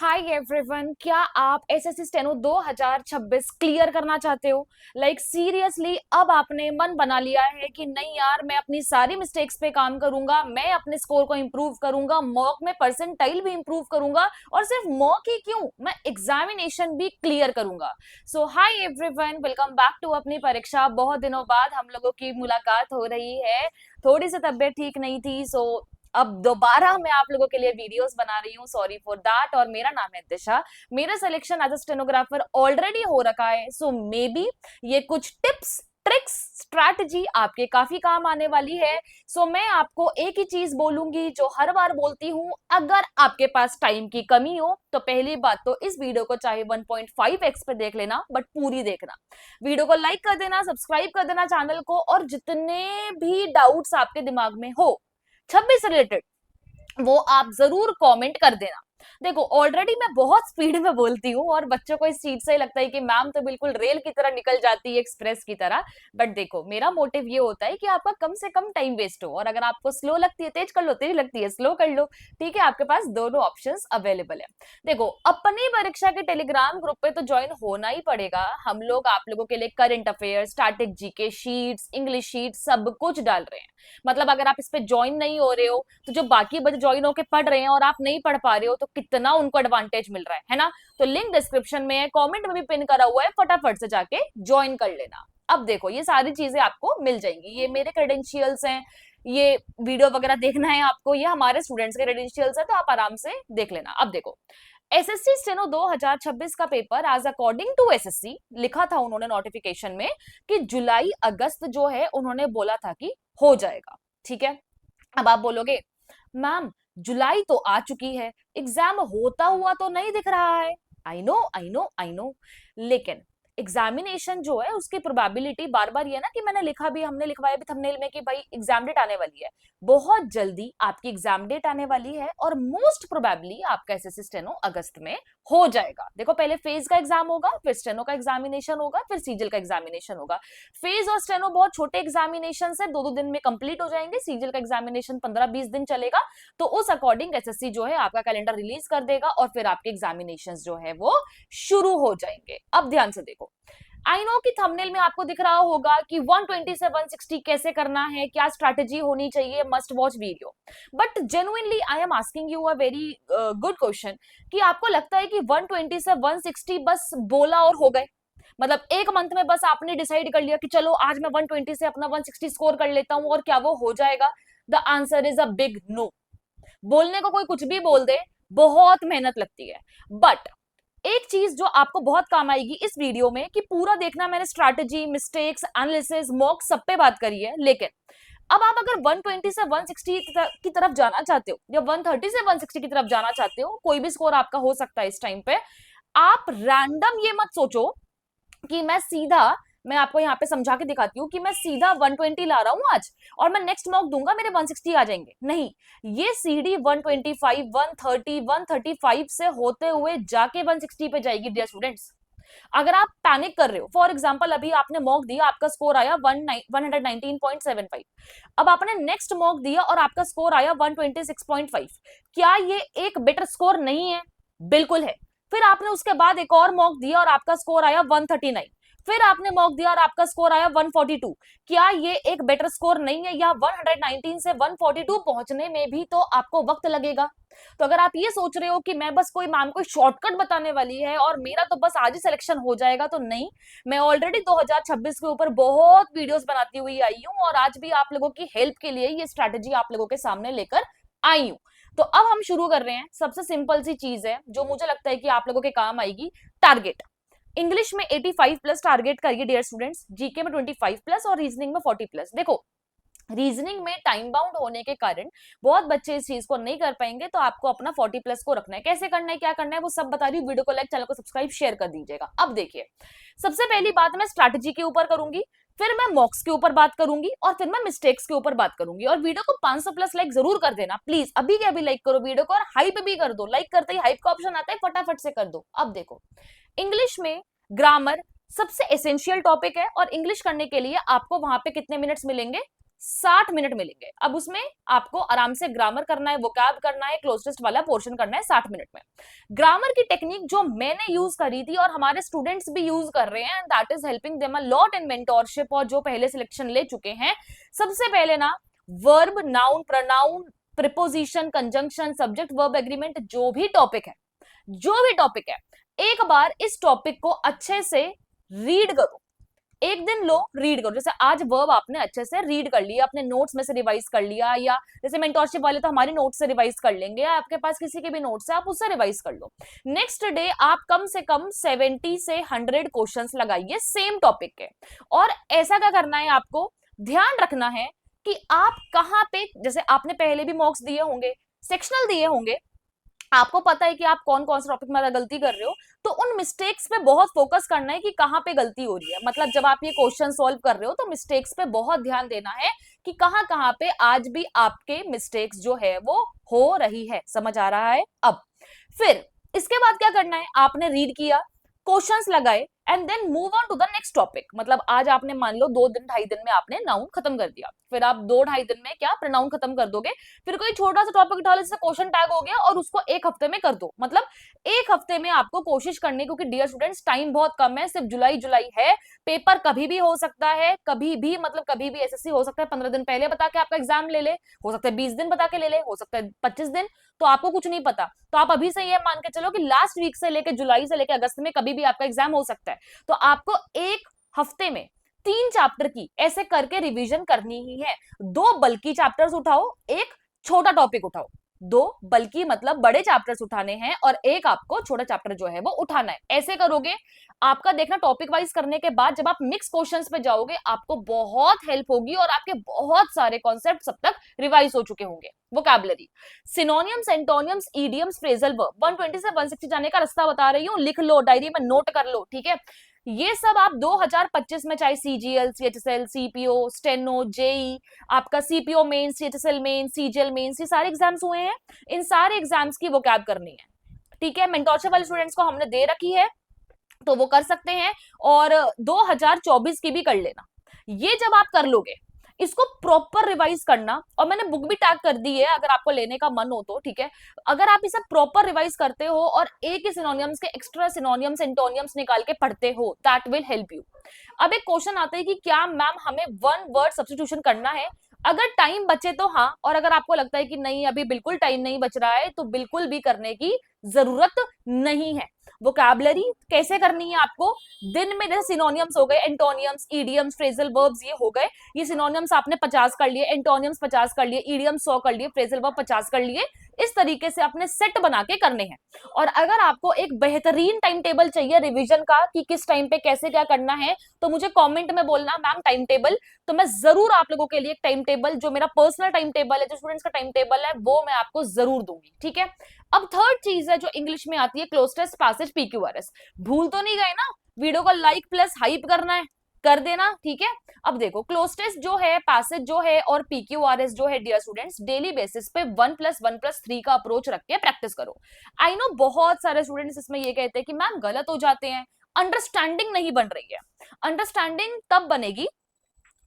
Hi everyone, क्या आप SSC steno 2026 clear करना चाहते हो? सीरियसली अब आपने मन बना लिया है कि नहीं यार, मैं अपनी सारी मिस्टेक्स पे काम करूंगा, मैं अपने स्कोर को इंप्रूव करूंगा, मॉक में परसेंटाइल भी इंप्रूव करूंगा और सिर्फ मॉक ही क्यों, मैं एग्जामिनेशन भी क्लियर करूंगा। So hi everyone, welcome back to Apni Pariksha. बहुत दिनों बाद हम लोगों की मुलाकात हो रही है। थोड़ी सी तबीयत ठीक नहीं थी, सो अब दोबारा मैं आप लोगों के लिए वीडियोस बना रही हूँ, सॉरी फॉर दैट। और मेरा नाम है दिशा। मेरा selection as a stenographer already हो रखा है, सो मे बी ये कुछ टिप्स ट्रिक्स स्ट्रैटेजी आपके काफी काम आने वाली है। सो मैं आपको एक ही चीज बोलूंगी जो हर बार बोलती हूँ, अगर आपके पास टाइम की कमी हो तो पहली बात तो इस वीडियो को चाहे 1.5x पे देख लेना, बट पूरी देखना। वीडियो को लाइक कर देना, सब्सक्राइब कर देना चैनल को, और जितने भी डाउट्स आपके दिमाग में हो 26 से रिलेटेड वो आप जरूर कमेंट कर देना। देखो, ऑलरेडी मैं बहुत स्पीड में बोलती हूँ और बच्चों को इस चीज से लगता है कि मैम तो बिल्कुल रेल की तरह निकल जाती है, एक्सप्रेस की तरह। बट देखो, मेरा मोटिव ये होता है कि आपका कम से कम टाइम वेस्ट हो, और अगर आपको स्लो लगती है तेज कर लो, तेज लगती है स्लो कर लो। ठीक है, आपके पास दोनों ऑप्शंस अवेलेबल है। देखो, अपनी परीक्षा के टेलीग्राम ग्रुप पे तो ज्वाइन होना ही पड़ेगा। हम लोग आप लोगों के लिए current affair, static GK sheets, English sheets सब कुछ डाल रहे हैं। मतलब अगर आप इस पे ज्वाइन नहीं हो रहे हो तो जो बाकी बच्चे ज्वाइन होके पढ़ रहे हैं और आप नहीं पढ़ पा रहे हो, तो कितना उनको एडवांटेज मिल रहा है ना। तो लिंक डिस्क्रिप्शन में है, कमेंट में भी पिन करा हुआ है, फटाफट से जाके ज्वाइन कर लेना। अब देखो, ये सारी चीजें आपको मिल जाएंगी, ये मेरे क्रेडेंशियल्स हैं। ये वीडियो वगैरह देखना है आपको, ये हमारे स्टूडेंट्स के क्रेडेंशियल्स है, तो आप आराम से देख लेना। अब देखो, एसएससी स्टेनो 2026 का paper as according to SSC लिखा था उन्होंने नोटिफिकेशन में कि जुलाई अगस्त जो है उन्होंने बोला था कि हो जाएगा। ठीक है, अब आप बोलोगे मैम जुलाई तो आ चुकी है, एग्जाम होता हुआ तो नहीं दिख रहा है। I know, I know, I know. लेकिन एग्जामिनेशन जो है उसकी प्रोबेबिलिटी बार बार ये ना कि मैंने लिखा भी, हमने लिखवाया भी थंबनेल में कि भाई एग्जाम डेट आने वाली है। बहुत जल्दी आपकी एग्जाम डेट आने वाली है और मोस्ट प्रोबेबली आपका एसएससी स्टेनो अगस्त में हो जाएगा। देखो, पहले फेज का एग्जाम होगा, फिर स्टेनो का एग्जामिनेशन होगा, फिर सीजल का एग्जामिनेशन होगा। फेज और स्टेनो बहुत छोटे एग्जामिनेशन है, 2-2 दिन में कंप्लीट हो जाएंगे। सीजल का एग्जामिनेशन 15-20 दिन चलेगा। तो उस अकॉर्डिंग एसएससी जो है आपका कैलेंडर रिलीज कर देगा और फिर आपके एग्जामिनेशन जो है वो शुरू हो जाएंगे। अब ध्यान से देखो, आई नो कि थंबनेल में आपको दिख रहा होगा कि 120 से 160 कैसे करना है, क्या स्ट्रैटेजी होनी चाहिए, must watch video. But genuinely I am asking you a very good question कि आपको लगता है कि 120 से 160 बस बोला और हो गए? मतलब एक मंथ में बस आपने डिसाइड कर लिया कि चलो आज मैं 120 से अपना 160 स्कोर कर लेता हूं और क्या वो हो जाएगा? The answer is a big no. बोलने को कोई कुछ भी बोल दे, बहुत मेहनत लगती है। बट एक चीज जो आपको बहुत काम आएगी इस वीडियो में कि पूरा देखना, मैंने स्ट्रैटेजी, मिस्टेक्स, एनालिसिस, मॉक सब पे बात करी है। लेकिन अब आप अगर 120 से 160 की तरफ जाना चाहते हो या 130 से 160 की तरफ जाना चाहते हो, कोई भी स्कोर आपका हो सकता है इस टाइम पे। आप रैंडम ये मत सोचो कि मैं आपको यहाँ पे समझा के दिखाती हूँ कि मैं सीधा 120 ला रहा हूँ आज और मैं नेक्स्ट मॉक दूंगा मेरे 160 आ जाएंगे। नहीं, ये सीढ़ी 125, 130, 135 से होते हुए जाके 160 पे जाएगी डियर स्टूडेंट्स। अगर आप पैनिक कर रहे हो, फॉर एग्जाम्पल अभी आपने मॉक दिया, आपका स्कोर आया 119.75, अब आपने नेक्स्ट मॉक दिया और आपका स्कोर आया 126.5, क्या ये एक बेटर स्कोर नहीं है? बिल्कुल है। फिर आपने उसके बाद एक और मॉक दिया और आपका स्कोर आया 139, फिर आपने मॉक दिया और आपका स्कोर आया 142, क्या ये एक बेटर स्कोर नहीं है? या 119 से 142 पहुंचने में भी तो आपको वक्त लगेगा। तो अगर आप ये सोच रहे हो कि मैं बस कोई मैम को शॉर्टकट बताने वाली है और मेरा तो बस आज ही सिलेक्शन हो जाएगा, तो नहीं। मैं ऑलरेडी 2026 के ऊपर बहुत वीडियोस बनाती हुई आई हूं और आज भी आप लोगों की हेल्प के लिए ये स्ट्रैटेजी आप लोगों के सामने लेकर आई हूं। तो अब हम शुरू कर रहे हैं। सबसे सिंपल सी चीज है जो मुझे लगता है कि आप लोगों के काम आएगी, टारगेट। इंग्लिश में 85 प्लस टारगेट करिए डियर स्टूडेंट्स, जीके में 25 प्लस और रीजनिंग में 40 प्लस। देखो, रीजनिंग में टाइम बाउंड होने के कारण बहुत बच्चे इस चीज को नहीं कर पाएंगे, तो आपको अपना 40 प्लस को रखना है। कैसे करना है, क्या करना है, वो सब बता रही हूँ। वीडियो को लाइक, चैनल को सब्सक्राइब, शेयर कर दीजिएगा। अब देखिए, सबसे पहली बात मैं स्ट्रैटेजी के ऊपर करूंगी, फिर मैं मॉक्स के ऊपर बात करूंगी और फिर मैं मिस्टेक्स के ऊपर बात करूंगी। और वीडियो को 500 प्लस लाइक जरूर कर देना प्लीज, अभी के अभी लाइक करो वीडियो को और हाइप भी कर दो। लाइक करते ही हाइप का ऑप्शन आता है, फटाफट से कर दो। अब देखो, इंग्लिश में ग्रामर सबसे एसेंशियल टॉपिक है और इंग्लिश करने के लिए आपको वहां पे कितने मिनट्स मिलेंगे? 60 मिनट मिलेंगे। अब उसमें आपको आराम से ग्रामर करना है, वोकैब करना है, क्लोज टेस्ट वाला पोर्शन करना है 60 मिनट में। ग्रामर की टेक्निक जो मैंने यूज करी थी और हमारे स्टूडेंट्स भी यूज कर रहे हैं, and that is helping them a lot in mentorship, और जो पहले सिलेक्शन ले चुके हैं, सबसे पहले ना verb, noun, pronoun, preposition, conjunction, subject verb agreement, जो भी टॉपिक है, जो भी टॉपिक है, एक बार इस टॉपिक को अच्छे से रीड करो। एक दिन लो, रीड करो। जैसे आज वर्ब आपने अच्छे से रीड कर लिया, अपने नोट्स में से रिवाइज कर लिया, या जैसे मेंटोरशिप वाले तो हमारे नोट्स से रिवाइज कर लेंगे, या आपके पास किसी के भी नोट्स है आप उससे रिवाइज कर लो। नेक्स्ट डे आप कम से कम 70 से 100 क्वेश्चंस लगाइए सेम टॉपिक के। और ऐसा क्या करना है, आपको ध्यान रखना है कि आप कहाँ पे, जैसे आपने पहले भी मॉक्स दिए होंगे, सेक्शनल दिए होंगे, आपको पता है कि आप कौन कौन से टॉपिक में गलती कर रहे हो, तो उन मिस्टेक्स पे बहुत फोकस करना है कि कहाँ पे गलती हो रही है। मतलब जब आप ये क्वेश्चन सॉल्व कर रहे हो तो मिस्टेक्स पे बहुत ध्यान देना है कि कहाँ कहाँ पे आज भी आपके मिस्टेक्स जो है वो हो रही है। समझ आ रहा है? अब फिर इसके बाद क्या करना है, आपने रीड किया, क्वेश्चंस लगाए, and then move on to the next topic. मतलब आज आपने मान लो 2 दिन 2.5 दिन में आपने नाउन खत्म कर दिया, फिर आप 2-2.5 दिन में क्या प्रोनाउन खत्म कर दोगे। फिर कोई छोटा सा टॉपिक उठा लो, जैसे क्वेश्चन टैग हो गया, और उसको 1 हफ्ते में कर दो। मतलब 1 हफ्ते में आपको कोशिश करनी, क्योंकि डियर स्टूडेंट्स टाइम बहुत कम है, सिर्फ जुलाई जुलाई है, पेपर कभी भी हो सकता है, कभी भी, मतलब कभी भी एसएससी हो सकता है 15 दिन पहले बता के आपका एग्जाम ले ले, हो सकता है 20 दिन बता के ले ले, हो सकता है 25 दिन, तो आपको कुछ नहीं पता। तो आप अभी से ये मान के चलो कि लास्ट वीक से लेके जुलाई से लेके अगस्त में कभी भी आपका एग्जाम हो सकता है। तो आपको 1 हफ्ते में 3 चैप्टर की ऐसे करके रिवीजन करनी ही है। 2 बल्कि चैप्टर्स उठाओ, एक छोटा टॉपिक उठाओ। 2 बल्कि मतलब बड़े चैप्टर्स उठाने हैं, और एक आपको छोटा चैप्टर जो है वो उठाना है। ऐसे करोगे, आपका देखना टॉपिक वाइज करने के बाद जब आप मिक्स क्वेश्चंस पे जाओगे, आपको बहुत हेल्प होगी, और आपके बहुत सारे कॉन्सेप्ट अब तक रिवाइज हो चुके होंगे। Vocabulary, synonyms, एंटोनियम्स, idioms, phrasal verb, 120 से 160 जाने का रास्ता बता रही हूँ, लिख लो, डायरी में नोट कर लो, ठीक है। ये सब आप 2025 में, चाहे CGL, CHSL, CPO, steno, JE, आपका CPO main, CHSL main, CGL main, ये सारे एग्जाम्स हुए हैं, इन सारे एग्जाम्स की वोकैब करनी है, ठीक है। मेंटोरशिप वाले स्टूडेंट्स को हमने दे रखी है, तो वो कर सकते हैं, और 2024 की भी कर लेना। ये जब आप कर लोगे, इसको प्रॉपर रिवाइज करना, और मैंने बुक भी टैग कर दी है अगर आपको लेने का मन हो तो, ठीक है। अगर आप इसे प्रॉपर रिवाइज करते हो और एक ही सिनोनियम्स के एक्स्ट्रा सिनोनियम्स, एंटोनियम्स निकाल के पढ़ते हो, दैट विल हेल्प यू। अब एक क्वेश्चन आता है कि क्या मैम हमें 1 वर्ड सब्स्टिट्यूशन करना है? अगर टाइम बचे तो हाँ, और अगर आपको लगता है कि नहीं अभी बिल्कुल टाइम नहीं बच रहा है, तो बिल्कुल भी करने की जरूरत नहीं है। वोकैबुलरी कैसे करनी है आपको, दिन में जैसे सिनोनियम्स हो गए, एंटोनियम्स, ईडियम्स, फ्रेजल वर्ब्स, ये हो गए, ये सिनोनियम्स आपने 50 कर लिए, एंटोनियम्स 50 कर लिए, ईडियम्स 100 कर लिए, फ्रेजल वर्ब 50 कर लिए। इस तरीके से अपने सेट बना के करने हैं। और अगर आपको एक बेहतरीन टाइम टेबल चाहिए रिवीजन का कि किस टाइम पे कैसे क्या करना है, तो मुझे कमेंट में बोलना मैम टाइम टेबल, तो मैं जरूर आप लोगों के लिए एक टाइम टेबल, जो मेरा पर्सनल टाइम टेबल है, जो स्टूडेंट्स का टाइम टेबल है, वो मैं आपको जरूर दूंगी, ठीक है। अब थर्ड चीज है जो इंग्लिश में आती है, क्लोज टेस्ट, पैसेज, पीक्यूआरएस। भूल तो नहीं गए ना? वीडियो को लाइक प्लस हाइप करना है, कर देना, ठीक है। अब देखो क्लोज टेस्ट जो है, पैसेज जो है, और पीक्यूआरएस जो है, डियर स्टूडेंट्स, डेली बेसिस पे 1+1+3 का अप्रोच रख के प्रैक्टिस करो। आई नो बहुत सारे स्टूडेंट्स इसमें ये कहते हैं कि मैम गलत हो जाते हैं, अंडरस्टैंडिंग नहीं बन रही है। अंडरस्टैंडिंग तब बनेगी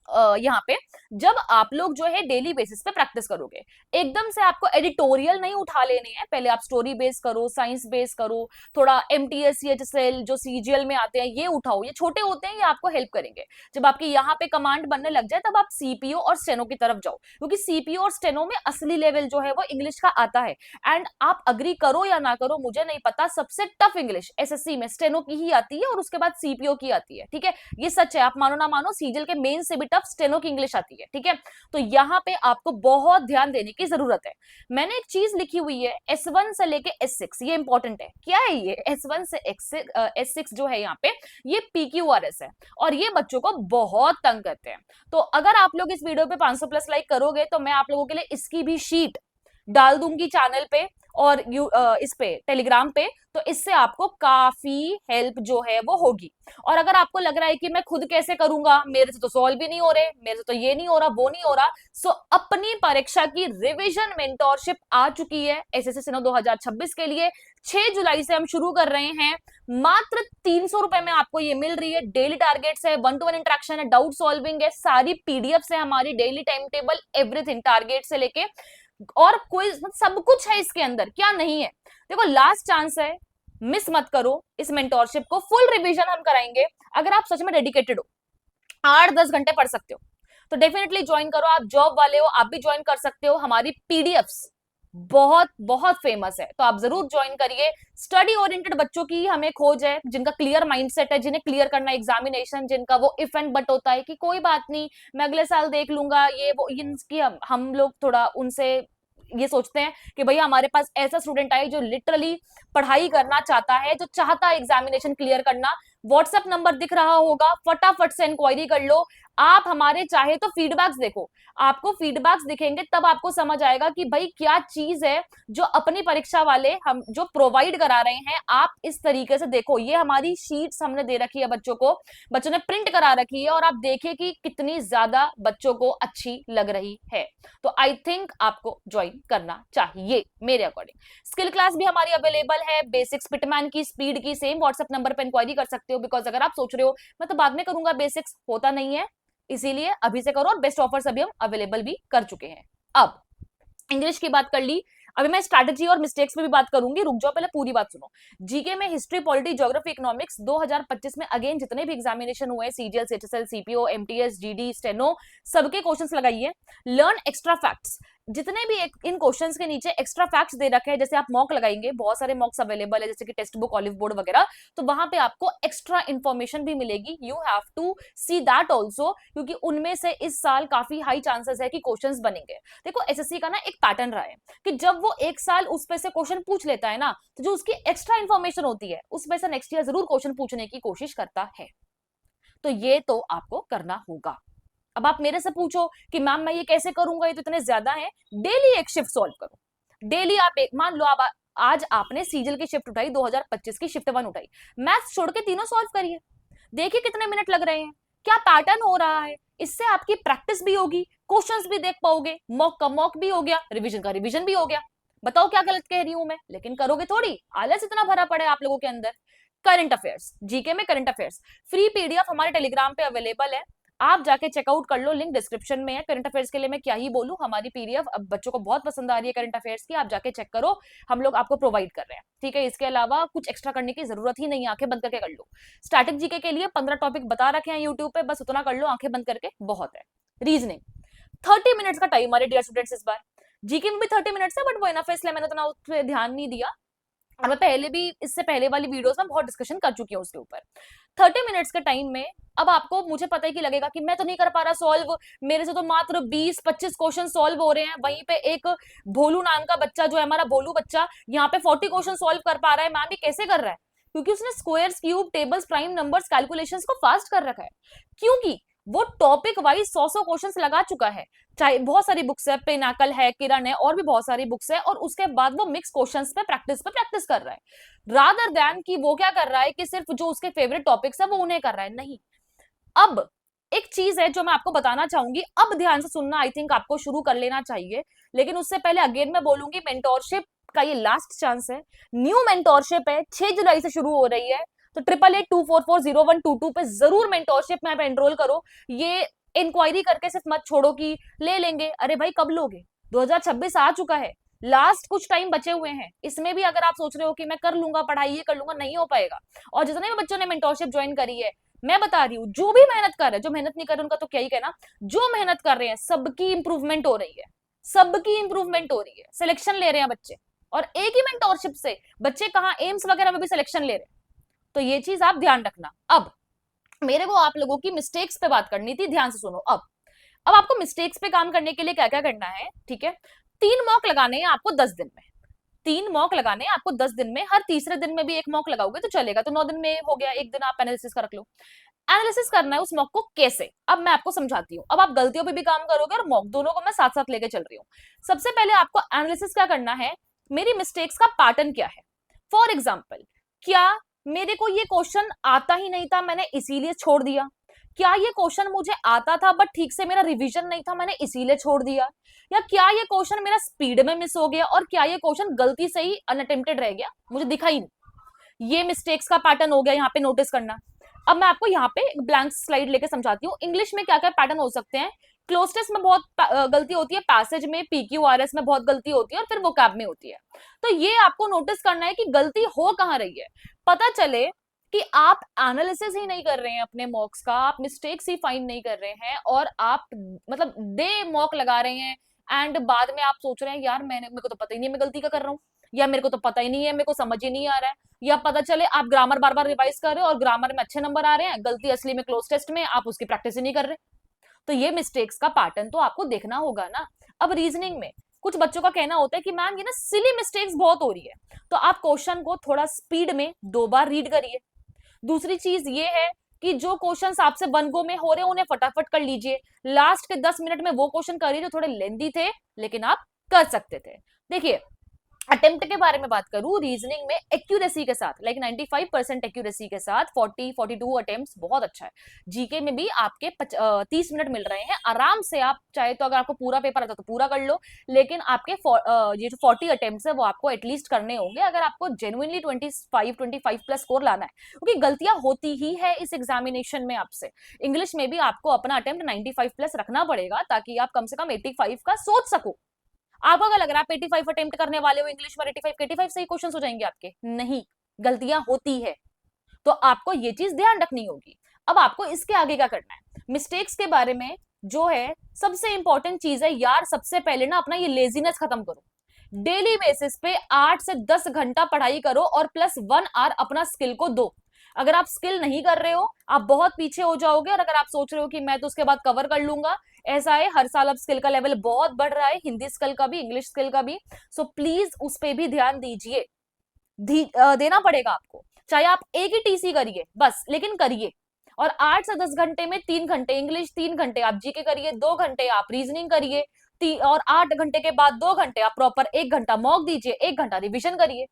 यहाँ पे जब आप लोग जो है डेली बेसिस पे प्रैक्टिस करोगे। एकदम से आपको एडिटोरियल नहीं उठा लेने हैं, पहले आप स्टोरी बेस करो, साइंस बेस करो, थोड़ा एमटीएस, सीएचएसएल जो सीजीएल में आते हैं ये उठाओ, ये छोटे होते हैं, ये आपको हेल्प करेंगे। जब आपके यहाँ पे कमांड बनने लग जाए, तब आप सीपीओ और स्टेनो की तरफ जाओ, क्योंकि सीपीओ और स्टेनो में असली लेवल जो है वो इंग्लिश का आता है। एंड आप अग्री करो या ना करो मुझे नहीं पता, सबसे टफ इंग्लिश एसएससी में स्टेनो की ही आती है, और उसके बाद सीपीओ की आती है, ठीक है। ये सच है, आप मानो ना मानो, सीजीएल के मेन से भी टफ स्टेनो की इंग्लिश आती है, ठीक है। तो यहाँ पे आपको बहुत ध्यान देने की जरूरत है। मैंने एक चीज लिखी हुई है, S1 से लेके S6, ये इंपॉर्टेंट है। क्या है ये S1 से S6 जो है यहाँ पे, ये PQRS है, और ये बच्चों को बहुत तंग करते हैं। तो अगर आप लोग इस वीडियो पे 500 प्लस लाइक करोगे, तो मैं आप लोगों के लिए इसकी भी शीट डाल दूंगी चैनल पे, और इस पे टेलीग्राम पे, तो इससे आपको काफी हेल्प जो है वो होगी। और अगर आपको लग रहा है कि मैं खुद कैसे करूंगा, मेरे से तो सॉल्व भी नहीं हो रहे, मेरे से तो ये नहीं हो रहा, वो नहीं हो रहा, सो अपनी परीक्षा की रिवीजन मेंटोरशिप आ चुकी है एसएससी स्टेनो 2026 के लिए। 6 जुलाई से हम शुरू कर रहे हैं, मात्र 300 रुपए में आपको ये मिल रही है। डेली टारगेट्स है, 1-to-1 इंटरेक्शन है, डाउट सॉल्विंग है, सारी पीडीएफ है हमारी, daily time table, everything, target से लेके और क्विज, सब कुछ है इसके अंदर, क्या नहीं है। देखो लास्ट चांस है, मिस मत करो इस मेंटोरशिप को। फुल रिवीजन हम कराएंगे। अगर आप सच में डेडिकेटेड हो, 8-10 घंटे पढ़ सकते हो, तो डेफिनेटली ज्वाइन करो। आप जॉब वाले हो, आप भी ज्वाइन कर सकते हो। हमारी पीडीएफ्स बहुत बहुत फेमस है, तो आप जरूर ज्वाइन करिए। स्टडी ओरिएंटेड बच्चों की हमें खोज है, जिनका क्लियर माइंडसेट है, जिन्हें क्लियर करना एग्जामिनेशन, जिनका वो इफ एंड बट होता है कि कोई बात नहीं, मैं अगले साल देख लूंगा, ये वो, इनकी हम लोग थोड़ा उनसे ये सोचते हैं कि भैया हमारे पास ऐसा स्टूडेंट आए जो लिटरली पढ़ाई करना चाहता है, जो चाहता है एग्जामिनेशन क्लियर करना। व्हाट्सएप नंबर दिख रहा होगा, फटाफट से इंक्वायरी कर लो। आप हमारे चाहे तो फीडबैक्स देखो, आपको फीडबैक्स दिखेंगे तब आपको समझ आएगा कि भाई क्या चीज है जो अपनी परीक्षा वाले हम जो प्रोवाइड करा रहे हैं। आप इस तरीके से देखो, ये हमारी शीट्स हमने दे रखी है बच्चों को, बच्चों ने प्रिंट करा रखी है, और आप देखिए कि कितनी ज्यादा बच्चों को अच्छी लग रही है। तो आई थिंक आपको ज्वाइन करना चाहिए मेरे अकॉर्डिंग। स्किल क्लास भी हमारी अवेलेबल है, बेसिक्स, पिटमैन की, स्पीड की, सेम व्हाट्सएप नंबर पर इंक्वायरी कर सकते हो। बिकॉज अगर आप सोच रहे हो मैं तो बाद में करूंगा, बेसिक्स होता नहीं है, इसीलिए अभी से करो। और बेस्ट ऑफर्स अभी हम अवेलेबल भी कर चुके हैं। अब इंग्लिश की बात कर ली, अभी मैं स्ट्रैटेजी और मिस्टेक्स पे भी बात करूंगी, रुक जाओ पहले पूरी बात सुनो। जीके में हिस्ट्री, पॉलिटी, ज्योग्राफी, इकोनॉमिक्स 2025 में अगेन जितने भी एग्जामिनेशन हुए, CGL, CHSL, CPO, MTS, GD, steno, सबके क्वेश्चंस लगाइए। लर्न एक्स्ट्रा फैक्ट्स, जितने भी इन क्वेश्चंस के नीचे एक्स्ट्रा फैक्ट्स दे रखे हैं, जैसे आप मॉक लगाएंगे, बहुत सारे मॉक्स अवेलेबल है, जैसे कि टेक्स्ट बुक, ऑलिव बोर्ड वगैरह, तो वहां पे आपको एक्स्ट्रा इंफॉर्मेशन भी मिलेगी। You have to see that also, क्योंकि उनमें से इस साल काफी हाई चांसेस है कि क्वेश्चंस बनेंगे। देखो एसएससी का ना एक पैटर्न रहा है कि जब वो एक साल उस पे से क्वेश्चन पूछ लेता है ना, तो जो उसकी एक्स्ट्रा इंफॉर्मेशन होती है उसमें से नेक्स्ट ईयर जरूर क्वेश्चन पूछने की कोशिश करता है। तो ये तो आपको करना होगा। अब आप मेरे से पूछो कि मैम मैं ये कैसे करूंगा, ये तो इतने ज्यादा है। डेली एक शिफ्ट सॉल्व करो। डेली आप एक, मान लो आप आज आपने सीजल की शिफ्ट उठाई, 2025 की शिफ्ट 1 उठाई, मैथ्स छोड़ के तीनों सॉल्व करिए, देखिए कितने मिनट लग रहे हैं, क्या पैटर्न हो रहा है। इससे आपकी प्रैक्टिस भी होगी, क्वेश्चंस भी देख पाओगे, मॉक का मॉक भी हो गया, रिवीजन का रिवीजन भी हो गया। बताओ क्या गलत कह रही हूं मैं, लेकिन करोगे थोड़ी, आलस इतना भरा पड़ा है आप लोगों के अंदर। करंट अफेयर्स, जीके में करंट अफेयर्स फ्री पीडीएफ हमारे टेलीग्राम पे अवेलेबल है, आप जाके चेकआउट कर लो, लिंक डिस्क्रिप्शन में है। करंट अफेयर्स के लिए मैं क्या ही बोलूं, हमारी पीडीएफ अब बच्चों को बहुत पसंद आ रही है करंट अफेयर्स की, आप जाके चेक करो, हम लोग आपको प्रोवाइड कर रहे हैं, ठीक है। इसके अलावा कुछ एक्स्ट्रा करने की जरूरत ही नहीं है, आंखें बंद करके कर लो। स्टैटिक जीके के लिए 15 टॉपिक बता रखे हैं यूट्यूब पे, बस उतना कर लो आंखें बंद करके, बहुत है। रीजनिंग 30 मिनट्स का टाइम हमारे डियर स्टूडेंट्स इस बार, जीके में भी 30 मिनट्स है, बट वो इनफ है, इसलिए मैंने उतना उस पर ध्यान नहीं दिया, और मैं पहले भी इससे पहले वाली वीडियोस में बहुत डिस्कशन कर चुकी हूँ उसके ऊपर। 30 मिनट्स के टाइम में अब आपको, मुझे पता है कि लगेगा कि मैं तो नहीं कर पा रहा सॉल्व, मेरे से तो मात्र 20-25 क्वेश्चन सॉल्व हो रहे हैं, वहीं पे एक भोलू नाम का बच्चा जो है हमारा भोलू बच्चा, यहाँ पे 40 क्वेश्चन सॉल्व कर पा रहा है। मैम ये कैसे कर रहा है? क्योंकि उसने squares, cube, tables, prime numbers, calculations को फास्ट कर रखा है, क्योंकि वो टॉपिक वाइज 100 क्वेश्चंस लगा चुका है। चाहे बहुत सारी बुक्स है, पिनाकल है, किरण है, और भी बहुत सारी बुक्स है, और उसके बाद वो मिक्स क्वेश्चंस पे प्रैक्टिस कर रहा है, रादर देन कि वो क्या कर रहा है कि सिर्फ जो उसके फेवरेट टॉपिक्स है वो उन्हें कर रहा है। नहीं, अब एक चीज है जो मैं आपको बताना चाहूंगी, अब ध्यान से सुनना, आई थिंक आपको शुरू कर लेना चाहिए, लेकिन उससे पहले अगेन मैं बोलूंगी, मेंटोरशिप का ये लास्ट चांस है। न्यू मेंटोरशिप है, 6 जुलाई से शुरू हो रही है, तो 8882440122 पे जरूर मेंटोरशिप में एनरोल करो। ये इंक्वायरी करके सिर्फ मत छोड़ो कि ले लेंगे, अरे भाई कब लोगे, 2026 आ चुका है, लास्ट कुछ टाइम बचे हुए हैं, इसमें भी अगर आप सोच रहे हो कि मैं कर लूंगा पढ़ाई, ये कर लूंगा, नहीं हो पाएगा। और जितने भी बच्चों ने मेंटोरशिप ज्वाइन करी है, मैं बता रही हूँ, जो भी मेहनत कर रहे हैं, जो मेहनत नहीं कर रहे उनका तो क्या ही कहना, जो मेहनत कर रहे हैं सबकी इंप्रूवमेंट हो रही है, सबकी इंप्रूवमेंट हो रही है। सिलेक्शन ले रहे हैं बच्चे, और एक ही मेंटोरशिप से बच्चे कहाँ एम्स वगैरह में भी सिलेक्शन ले रहे हैं, तो ये चीज आप ध्यान रखना। अब मेरे को आप लोगों की मिस्टेक्स पे बात करनी थी, ध्यान से सुनो। अब आपको मिस्टेक्स पे काम करने के लिए क्या क्या करना है, ठीक है। 3 मॉक लगाने हैं आपको 10 दिन में, 3 मॉक लगाने हैं आपको 10 दिन में, हर तीसरे दिन में भी एक मॉक लगाओगे तो चलेगा, तो 9 दिन में हो गया, एक दिन आप एनालिसिस का रख लो। एनालिसिस करना है उस मॉक को कैसे, अब मैं आपको समझाती हूँ। अब आप गलतियों पे भी काम करोगे और मॉक, दोनों को मैं साथ साथ लेके चल रही हूँ। सबसे पहले आपको एनालिसिस क्या करना है, मेरी मिस्टेक्स का पैटर्न क्या है। फॉर एग्जाम्पल, क्या मेरे को ये क्वेश्चन आता ही नहीं था, मैंने इसीलिए छोड़ दिया, क्या ये क्वेश्चन मुझे आता था बट ठीक से मेरा रिवीजन नहीं था, मैंने इसीलिए छोड़ दिया, या क्या ये क्वेश्चन मेरा स्पीड में मिस हो गया, और क्या ये क्वेश्चन गलती से ही अनअटेम्प्टेड रह गया, मुझे दिखा ही नहीं। ये मिस्टेक्स का पैटर्न हो गया, यहाँ पे नोटिस करना। अब मैं आपको यहाँ पे एक ब्लैंक स्लाइड लेके समझाती हूँ इंग्लिश में क्या क्या पैटर्न हो सकते हैं। क्लोज टेस्ट में बहुत गलती होती है, पैसेज में, पीक्यूआरएस में बहुत गलती होती है, और फिर वोकैब में होती है। तो ये आपको नोटिस करना है कि गलती हो कहाँ रही है। पता चले कि आप एनालिसिस ही नहीं कर रहे हैं अपने मॉक्स का, आप मिस्टेक्स ही फाइंड नहीं कर रहे हैं, और आप मतलब डे मॉक लगा रहे हैं, एंड बाद में आप सोच रहे हैं यार मेरे को तो पता ही नहीं है मैं गलती क्या कर रहा हूँ, या मेरे को तो पता ही नहीं है, मेरे को समझ ही नहीं आ रहा है। या पता चले आप ग्रामर बार बार रिवाइज कर रहे हो और ग्रामर में अच्छे नंबर आ रहे हैं, गलती असली में क्लोज टेस्ट में आप उसकी प्रैक्टिस ही नहीं कर रहे। तो ये मिस्टेक्स का पैटर्न तो आपको देखना होगा ना। अब रीजनिंग में कुछ बच्चों का कहना होता है कि मैम ये ना सिली मिस्टेक्स बहुत हो रही है, तो आप क्वेश्चन को थोड़ा स्पीड में 2 बार रीड करिए। दूसरी चीज ये है कि जो क्वेश्चंस आपसे वन गो में हो रहे हैं उन्हें फटाफट कर लीजिए, लास्ट के 10 मिनट में वो क्वेश्चन करिए जो थोड़े लेंदी थे लेकिन आप कर सकते थे। देखिए, अटेम्प्ट के बारे में बात करूं, रीजनिंग में एक्यूरेसी के साथ, लाइक 95% एक्यूरेसी के साथ 42 अटेम्प्ट्स बहुत अच्छा है। जीके में भी आपके 30 मिनट मिल रहे हैं आराम से, आप चाहे तो अगर आपको पूरा पेपर आता तो पूरा कर लो, लेकिन आपके ये जो 40 अटेम्प्ट्स है वो आपको एटलीस्ट करने होंगे अगर आपको जेन्युइनली 25 प्लस स्कोर लाना है, क्योंकि गलतियां होती ही है इस एग्जामिनेशन में आपसे। इंग्लिश में भी आपको अपना अटेम्प्ट 95 प्लस रखना पड़ेगा ताकि आप कम से कम 85 का सोच सको। आपको क्या लग रहा है आप 85 अटेम्प्ट करने वाले हो इंग्लिश में, 85 से ही क्वेश्चन हो जाएंगे आपके? नहीं, गलतियां होती है, तो आपको ये चीज ध्यान रखनी होगी। अब आपको इसके आगे क्या करना है, मिस्टेक्स के बारे में जो है सबसे इंपॉर्टेंट चीज है यार, सबसे पहले ना अपना ये लेजीनेस खत्म करो। डेली बेसिस पे 8 से 10 घंटा पढ़ाई करो और +1 आवर अपना स्किल को दो। अगर आप स्किल नहीं कर रहे हो आप बहुत पीछे हो जाओगे, और अगर आप सोच रहे हो कि मैं तो उसके बाद कवर कर लूंगा, ऐसा है हर साल अब स्किल का लेवल बहुत बढ़ रहा है, हिंदी स्किल का भी, इंग्लिश स्किल का भी, सो प्लीज उस पे भी ध्यान दीजिए। देना पड़ेगा आपको, चाहे आप एक ही टीसी करिए बस, लेकिन करिए। और 8 से 10 घंटे में 3 घंटे इंग्लिश, 3 घंटे आप जीके करिए, 2 घंटे आप रीजनिंग करिए, और 8 घंटे के बाद 2 घंटे आप प्रॉपर 1 घंटा मॉक दीजिए, 1 घंटा रिविजन करिए।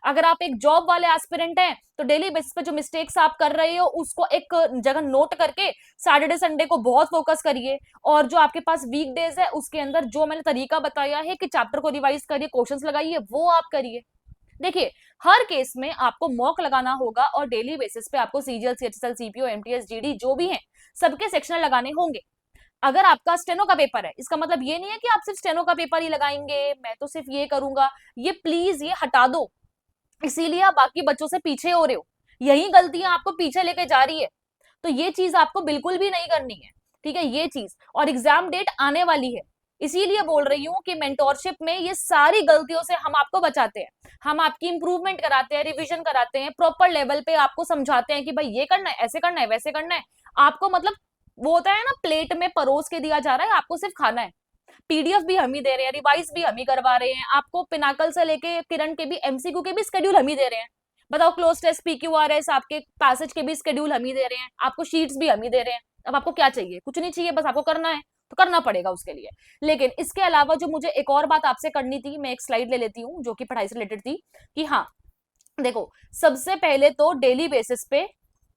अगर आप एक जॉब वाले एस्पिरेंट हैं तो डेली बेसिस पे जो मिस्टेक्स आप कर रहे हो उसको एक जगह नोट करके सैटरडे संडे को बहुत फोकस करिए, और जो आपके पास वीकडेज है उसके अंदर जो मैंने तरीका बताया है कि चैप्टर को रिवाइज करिए, क्वेश्चंस लगाइए, वो आप करिए। देखिए, हर केस में आपको मॉक लगाना होगा, और डेली बेसिस पे आपको CGL, CHSL, CPO, MTS, GD जो भी हैं सबके सेक्शनल लगाने होंगे। अगर आपका स्टेनो का पेपर है इसका मतलब ये नहीं है कि आप सिर्फ स्टेनो का पेपर ही लगाएंगे, मैं तो सिर्फ ये करूंगा, ये प्लीज ये हटा दो। इसीलिए आप बाकी बच्चों से पीछे हो रहे हो, यही गलतियां आपको पीछे लेके जा रही है, तो ये चीज आपको बिल्कुल भी नहीं करनी है। ठीक है, ये चीज, और एग्जाम डेट आने वाली है, इसीलिए बोल रही हूँ कि मेंटोरशिप में ये सारी गलतियों से हम आपको बचाते हैं, हम आपकी इंप्रूवमेंट कराते हैं, रिवीजन कराते हैं, प्रॉपर लेवल पे आपको समझाते हैं कि भाई ये करना है, ऐसे करना है, वैसे करना है। आपको मतलब वो होता है ना, प्लेट में परोस के दिया जा रहा है, आपको सिर्फ खाना है। पीडीएफ भी हम ही दे रहे हैं, रिवाइज भी हम ही करवा रहे हैं, आपको पिनाकल से लेके किरण के भी, एमसीक्यू के भी स्केड्यूल हम ही दे रहे हैं। बताओ, क्लोज टेस्ट, पीक्यूआरएस, आपके पैसेज के भी स्केड्यूल हम ही दे रहे हैं, आपको शीट्स भी हम ही दे रहे हैं। अब आपको क्या चाहिए? कुछ नहीं चाहिए, बस आपको करना है तो करना पड़ेगा उसके लिए। लेकिन इसके अलावा जो मुझे एक और बात आपसे करनी थी, मैं एक स्लाइड ले लेती हूँ जो कि पढ़ाई से रिलेटेड थी, कि हाँ देखो, सबसे पहले तो डेली बेसिस पे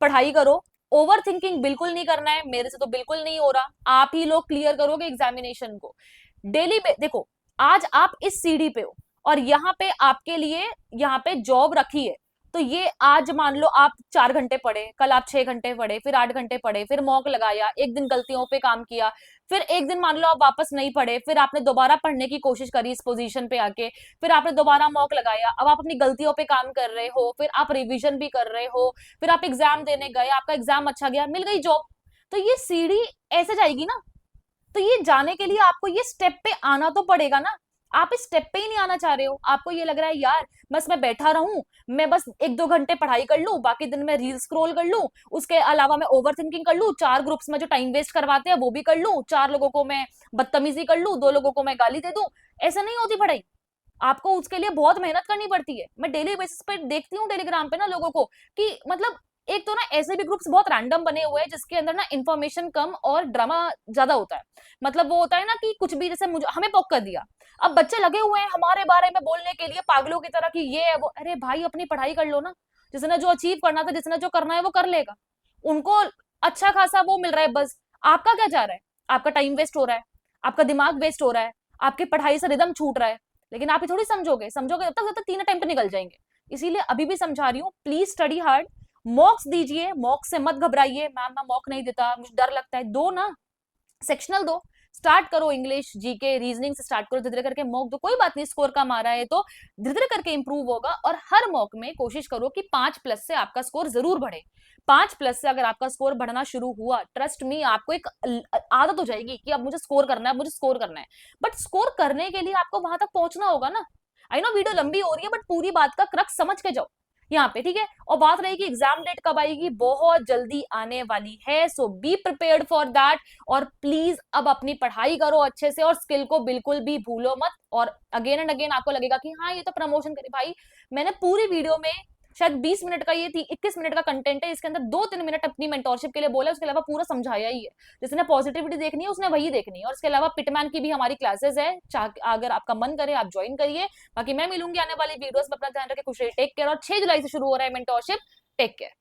पढ़ाई करो, ओवर थिंकिंग बिल्कुल नहीं करना है, मेरे से तो बिल्कुल नहीं हो रहा, आप ही लोग क्लियर करोगे एग्जामिनेशन को। देखो, आज आप इस सीढ़ी पे हो और यहाँ पे आपके लिए यहाँ पे जॉब रखी है, तो ये आज मान लो आप 4 घंटे पढ़े, कल आप 6 घंटे पढ़े, फिर 8 घंटे पढ़े, फिर मॉक लगाया, एक दिन गलतियों पे काम किया, फिर एक दिन मान लो आप वापस नहीं पढ़े, फिर आपने दोबारा पढ़ने की कोशिश करी इस पोजीशन पे आके, फिर आपने दोबारा मॉक लगाया, अब आप अपनी गलतियों पे काम कर रहे हो, फिर आप रिविजन भी कर रहे हो, फिर आप एग्जाम देने गए, आपका एग्जाम अच्छा गया, मिल गई जॉब। तो ये सीढ़ी ऐसे जाएगी ना, तो ये जाने के लिए आपको ये स्टेप पे आना तो पड़ेगा ना। आप इस स्टेप पे ही नहीं आना चाह रहे हो, आपको ये लग रहा है यार बस मैं बैठा रहूं, मैं बस 1-2 घंटे पढ़ाई कर लूं, बाकी दिन में रील स्क्रॉल कर लूं, उसके अलावा मैं ओवर थिंकिंग कर लूं, 4 ग्रुप्स में जो टाइम वेस्ट करवाते हैं वो भी कर लूं, 4 लोगों को मैं बदतमीजी कर लूं, 2 लोगों को मैं गाली दे दूं। ऐसा नहीं होती पढ़ाई, आपको उसके लिए बहुत मेहनत करनी पड़ती है। मैं डेली बेसिस पे देखती हूँ टेलीग्राम पे ना लोगों को, कि मतलब एक तो ना ऐसे भी ग्रुप्स बहुत रैंडम बने हुए हैं जिसके अंदर ना इन्फॉर्मेशन कम और ड्रामा ज्यादा होता है। मतलब वो होता है ना कि कुछ भी, जैसे मुझे हमें पोक कर दिया, अब बच्चे लगे हुए हैं हमारे बारे में बोलने के लिए पागलों की तरह कि ये है वो। अरे भाई, अपनी पढ़ाई कर लो ना, जिसने जो अचीव करना था, जिसने जो करना है वो कर लेगा। उनको अच्छा खासा वो मिल रहा है बस। आपका क्या जा रहा है? आपका टाइम वेस्ट हो रहा है, आपका दिमाग वेस्ट हो रहा है, आपकी पढ़ाई से रिदम छूट रहा है। लेकिन आप ये थोड़ी समझोगे, समझोगे जब तक तीन अटेम्प्ट निकल जाएंगे। इसीलिए अभी भी समझा रही हूँ, प्लीज स्टडी हार्ड। मॉक्स दीजिए, मॉक से मत घबराइए, मैम मैं मॉक नहीं देता, मुझे डर लगता है, दो ना, सेक्शनल दो। स्टार्ट करो इंग्लिश जीके रीजनिंग से, स्टार्ट करो धीरे धीरे करके, मॉक दो, कोई बात नहीं, स्कोर कम आ रहा है तो धीरे धीरे करके इंप्रूव होगा। और हर मॉक में कोशिश करो कि 5+ से आपका स्कोर जरूर बढ़े। 5+ से अगर आपका स्कोर बढ़ना शुरू हुआ, ट्रस्ट मी, आपको एक आदत हो जाएगी कि अब मुझे स्कोर करना है, मुझे स्कोर करना है। बट स्कोर करने के लिए आपको वहां तक पहुंचना होगा ना। आई नो वीडियो लंबी हो रही है, बट पूरी बात का क्रक्स समझ के जाओ यहाँ पे, ठीक है। और बात रही कि एग्जाम डेट कब आएगी, बहुत जल्दी आने वाली है, सो बी प्रिपेयर्ड फॉर दैट। और प्लीज अब अपनी पढ़ाई करो अच्छे से, और स्किल को बिल्कुल भी भूलो मत। और अगेन एंड अगेन आपको लगेगा कि हाँ ये तो प्रमोशन करे, भाई मैंने पूरी वीडियो में शायद 20 मिनट का, ये थी 21 मिनट का कंटेंट है, इसके अंदर 2-3 मिनट अपनी मेंटोरशिप के लिए बोला, उसके अलावा पूरा समझाया ही है। जिसने पॉजिटिविटी देखनी है उसने वही देखनी है। और इसके अलावा पिटमैन की भी हमारी क्लासेस है, अगर आपका मन करे आप ज्वाइन करिए। बाकी मैं मिलूंगी आने वाली वीडियोस में, अपना ध्यान रखें, खुश रहिए, टेक केयर। और 6 जुलाई से शुरू हो रहा है मेंटोरशिप। Take care.